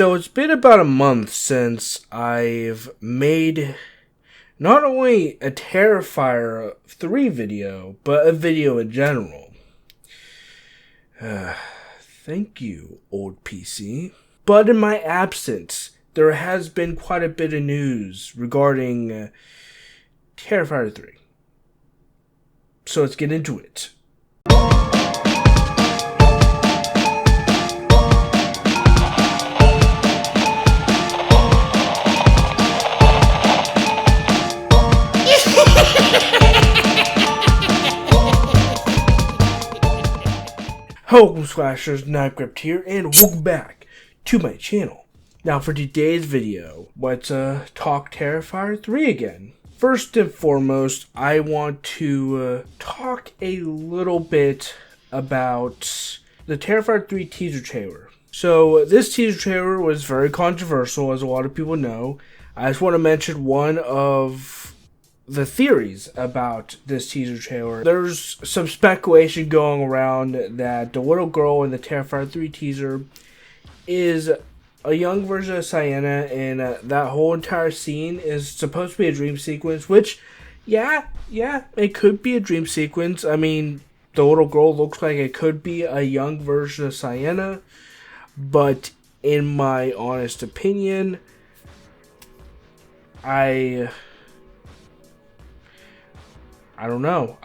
So it's been about a month since I've made not only a Terrifier 3 video, but a video in general. Thank you, old PC. But in my absence, there has been quite a bit of news regarding Terrifier 3. So let's get into it. Hello Slashers, Knifegripped here, and welcome back to my channel. Now for today's video, let's talk Terrifier 3 again. First and foremost, I want to talk a little bit about the Terrifier 3 teaser trailer. So this teaser trailer was very controversial, as a lot of people know. I just want to mention one of the theories about this teaser trailer. There's some speculation going around that the little girl in the Terrifier 3 teaser is a young version of Sienna, and that whole entire scene is supposed to be a dream sequence, which, yeah, it could be a dream sequence. I mean, the little girl looks like it could be a young version of Sienna, but in my honest opinion, I don't know.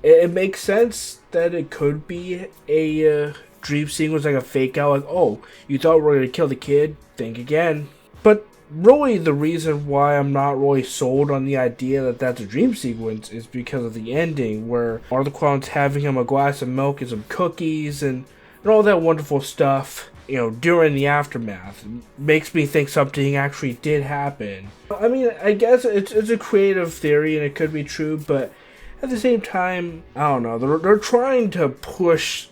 It makes sense that it could be a dream sequence, like a fake out, like, oh, you thought we were going to kill the kid? Think again. But really, the reason why I'm not really sold on the idea that that's a dream sequence is because of the ending, where Arlequin's having him a glass of milk and some cookies and all that wonderful stuff, you know, during the aftermath. It makes me think something actually did happen. I mean, I guess it's a creative theory and it could be true, but at the same time, I don't know. They're trying to push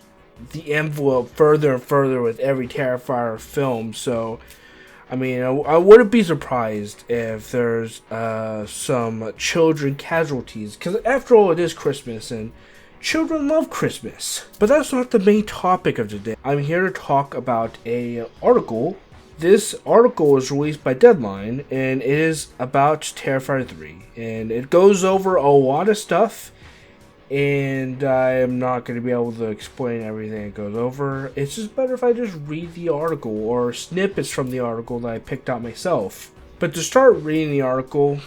the envelope further and further with every Terrifier film, so I mean, I wouldn't be surprised if there's some children casualties, because after all, it is Christmas and children love Christmas. But that's not the main topic of today. I'm here to talk about an article. This article was released by Deadline, and it is about Terrifier 3. And it goes over a lot of stuff, and I'm not going to be able to explain everything it goes over. It's just better if I just read the article, or snippets from the article that I picked out myself. But to start reading the article,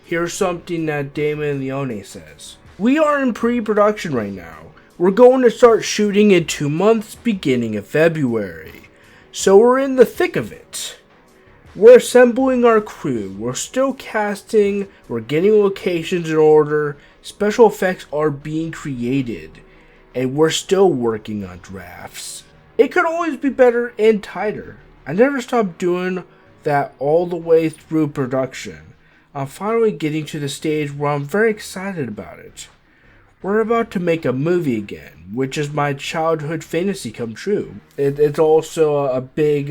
here's something that Damon Leone says. We are in pre-production right now. We're going to start shooting in 2 months, beginning of February. So we're in the thick of it. We're assembling our crew. We're still casting. We're getting locations in order. Special effects are being created. And we're still working on drafts. It could always be better and tighter. I never stopped doing that all the way through production. I'm finally getting to the stage where I'm very excited about it. We're about to make a movie again, which is my childhood fantasy come true. It's also a big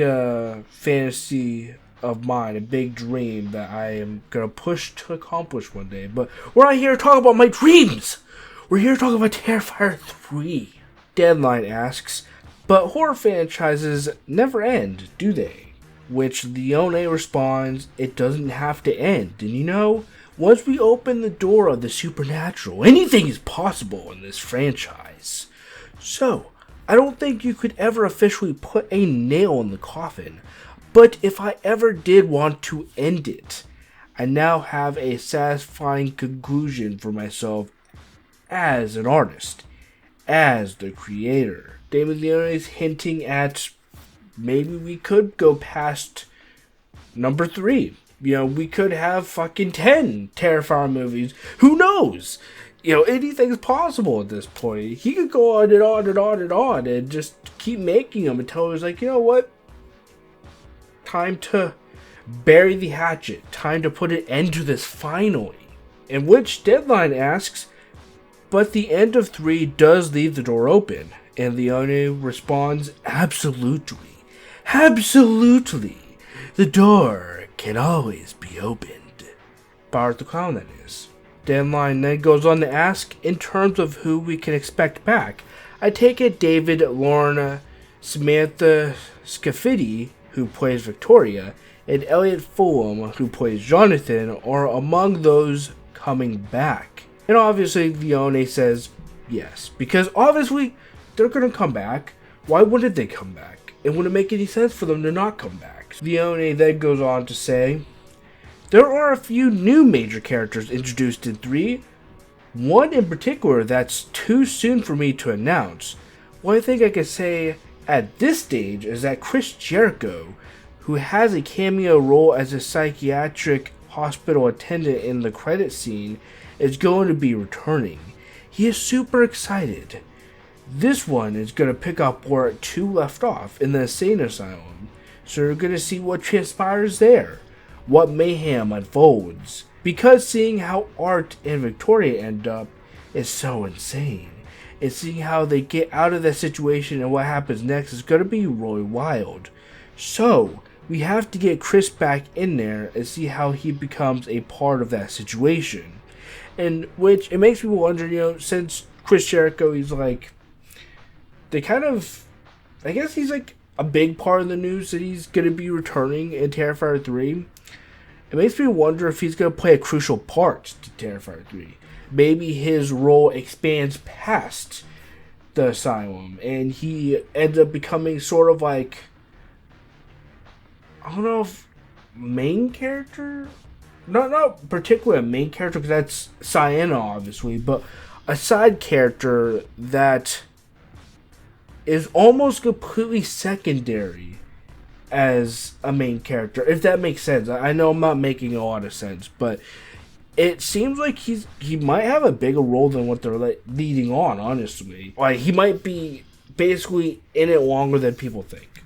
fantasy of mine, a big dream that I am going to push to accomplish one day. But we're not here to talk about my dreams! We're here to talk about Terrifier 3. Deadline asks, but horror franchises never end, do they? Which Leone responds, it doesn't have to end. And you know, once we open the door of the supernatural, anything is possible in this franchise. So, I don't think you could ever officially put a nail in the coffin. But if I ever did want to end it, I now have a satisfying conclusion for myself as an artist, as the creator. Damon Leone is hinting at maybe we could go past number 3. You know, we could have fucking 10 Terrifier movies. Who knows? You know, anything's possible at this point. He could go on and on and on and on and just keep making them until he's like, you know what? Time to bury the hatchet. Time to put an end to this finally. In which Deadline asks, but the end of 3 does leave the door open. And Leone responds, absolutely. Absolutely. The door can always be opened. Bart the Clown, that is. Deadline then goes on to ask, in terms of who we can expect back, I take it David, Lorna, Samantha Scafidi, who plays Victoria, and Elliot Fulham, who plays Jonathan, are among those coming back. And obviously, Leone says yes, because obviously they're going to come back. Why wouldn't they come back? It wouldn't make any sense for them to not come back. Leone then goes on to say, there are a few new major characters introduced in 3. One in particular that's too soon for me to announce. What I think I can say at this stage is that Chris Jericho, who has a cameo role as a psychiatric hospital attendant in the credit scene, is going to be returning. He is super excited. This one is going to pick up where 2 left off in the insane asylum, so you're going to see what transpires there, what mayhem unfolds, because seeing how Art and Victoria end up is so insane, and seeing how they get out of that situation and what happens next is going to be really wild. So, we have to get Chris back in there and see how he becomes a part of that situation. And which, it makes me wonder, since Chris Jericho, he's like, they kind of, I guess he's like a big part of the news that he's going to be returning in Terrifier 3. It makes me wonder if he's going to play a crucial part to Terrifier 3. Maybe his role expands past the asylum and he ends up becoming sort of like, I don't know if main character? Not particularly a main character, because that's Sienna, obviously, but a side character that is almost completely secondary as a main character, if that makes sense. I know I'm not making a lot of sense, but it seems like he might have a bigger role than what they're leading on, honestly. Like, he might be basically in it longer than people think.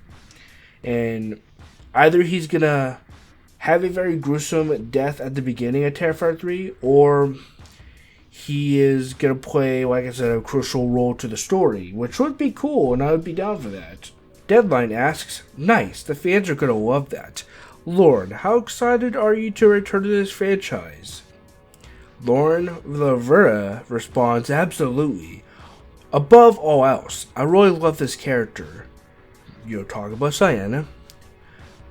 And either he's gonna have a very gruesome death at the beginning of Terrifier 3, or he is gonna play, like I said, a crucial role to the story, which would be cool, and I would be down for that. Deadline asks, nice, the fans are gonna love that. Lauren, how excited are you to return to this franchise? Lauren Rivera responds, absolutely. Above all else, I really love this character. You're talking about Sienna.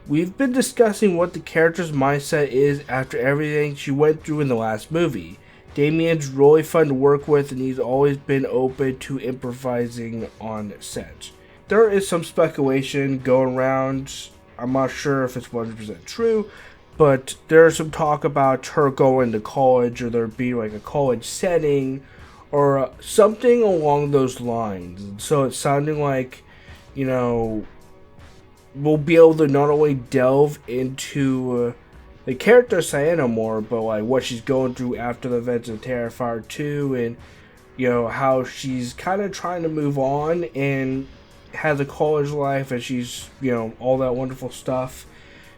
We've been discussing what the character's mindset is after everything she went through in the last movie. Damien's really fun to work with, and he's always been open to improvising on set. There is some speculation going around. I'm not sure if it's 100% true, but there's some talk about her going to college, or there being like a college setting, or something along those lines. And so it's sounding like, we'll be able to not only delve into the character Sienna more, but like what she's going through after the events of Terrifier 2, and how she's kind of trying to move on and has a college life, and she's all that wonderful stuff.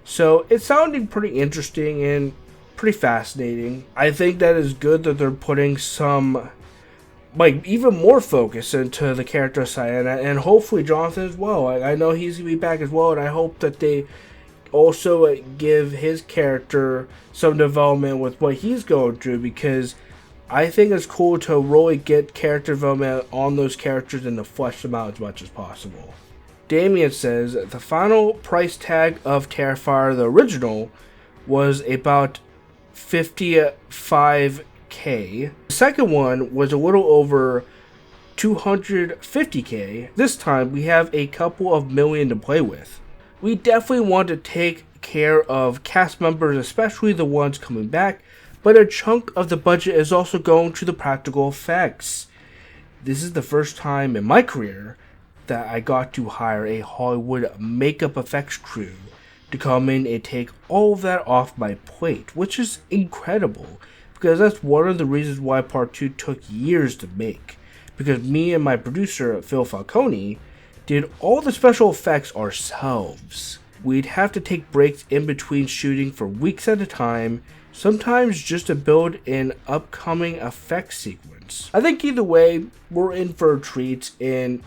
So it's sounding pretty interesting and pretty fascinating. I think that is good that they're putting some even more focus into the character of Sienna, and hopefully Jonathan as well. I know he's going to be back as well, and I hope that they also give his character some development with what he's going through, because I think it's cool to really get character development on those characters and to flesh them out as much as possible. Damien says the final price tag of Terrifier, the original, was about $55,000. The second one was a little over $250,000. This time we have a couple of million to play with. We definitely want to take care of cast members, especially the ones coming back, but a chunk of the budget is also going to the practical effects. This is the first time in my career that I got to hire a Hollywood makeup effects crew to come in and take all of that off my plate, which is incredible, because that's one of the reasons why Part 2 took years to make, because me and my producer, Phil Falcone, did all the special effects ourselves. We'd have to take breaks in between shooting for weeks at a time, sometimes just to build an upcoming effects sequence. I think either way, we're in for a treat, and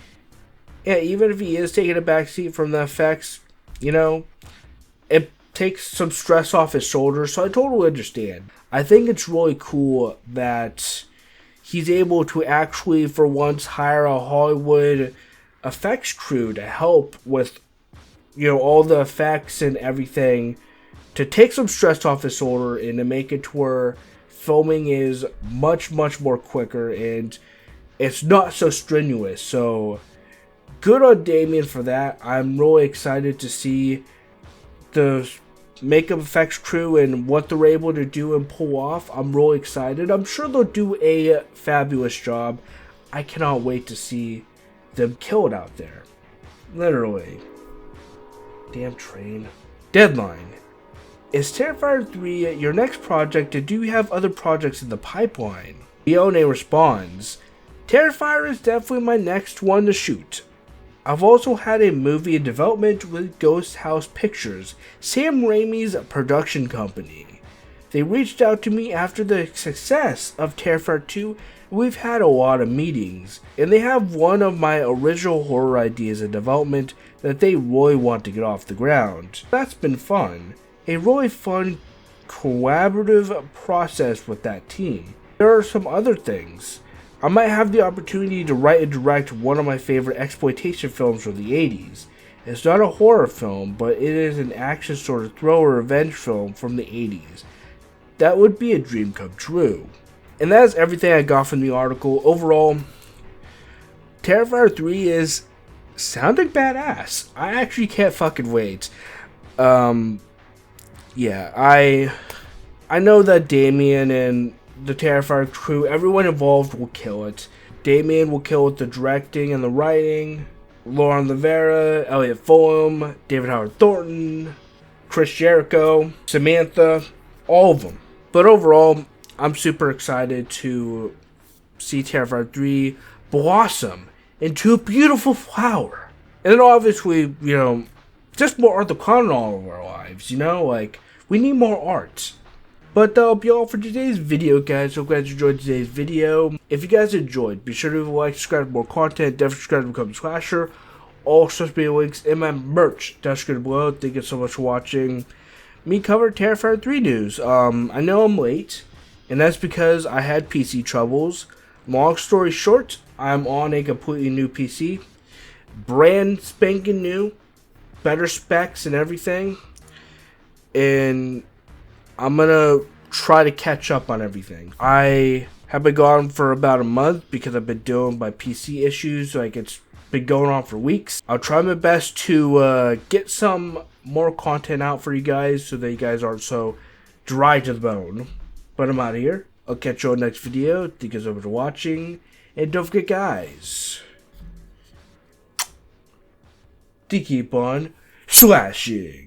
yeah, even if he is taking a backseat from the effects, it takes some stress off his shoulders, so I totally understand. I think it's really cool that he's able to actually, for once, hire a Hollywood effects crew to help with, all the effects and everything, to take some stress off his shoulder and to make it to where filming is much, much more quicker and it's not so strenuous. So good on Damien for that. I'm really excited to see the makeup effects crew and what they're able to do and pull off. I'm really excited. I'm sure they'll do a fabulous job. I cannot wait to see them kill it out there. Literally. Damn train. Deadline. Is Terrifier 3 your next project, or do you have other projects in the pipeline? Leone responds, Terrifier is definitely my next one to shoot. I've also had a movie in development with Ghost House Pictures, Sam Raimi's production company. They reached out to me after the success of Terrifier 2, and we've had a lot of meetings, and they have one of my original horror ideas in development that they really want to get off the ground. That's been fun. A really fun collaborative process with that team. There are some other things. I might have the opportunity to write and direct one of my favorite exploitation films from the 80s. It's not a horror film, but it is an action sort of thriller revenge film from the 80s. That would be a dream come true. And that is everything I got from the article. Overall, Terrifier 3 is sounding badass. I actually can't fucking wait. Yeah, I know that Damien and the Terrifier crew, everyone involved will kill it. Damien will kill it, the directing and the writing. Lauren Rivera, Elliot Fulham, David Howard Thornton, Chris Jericho, Samantha, all of them. But overall, I'm super excited to see Terrifier 3 blossom into a beautiful flower. And then obviously, just more art to come in all of our lives, like, we need more art. But that'll be all for today's video, guys. Hope you guys enjoyed today's video. If you guys enjoyed, be sure to leave a like, subscribe for more content, definitely subscribe to become a Slasher. All social media links in my merch description below. Thank you so much for watching me cover Terrifier 3 news. I know I'm late, and that's because I had PC troubles. Long story short, I'm on a completely new PC. Brand spanking new. Better specs and everything. And I'm gonna try to catch up on everything. I have been gone for about a month because I've been dealing with my PC issues. Like, it's been going on for weeks. I'll try my best to get some more content out for you guys so that you guys aren't so dry to the bone. But I'm out of here. I'll catch you on the next video. Thank you so much for watching. And don't forget, guys, to keep on slashing.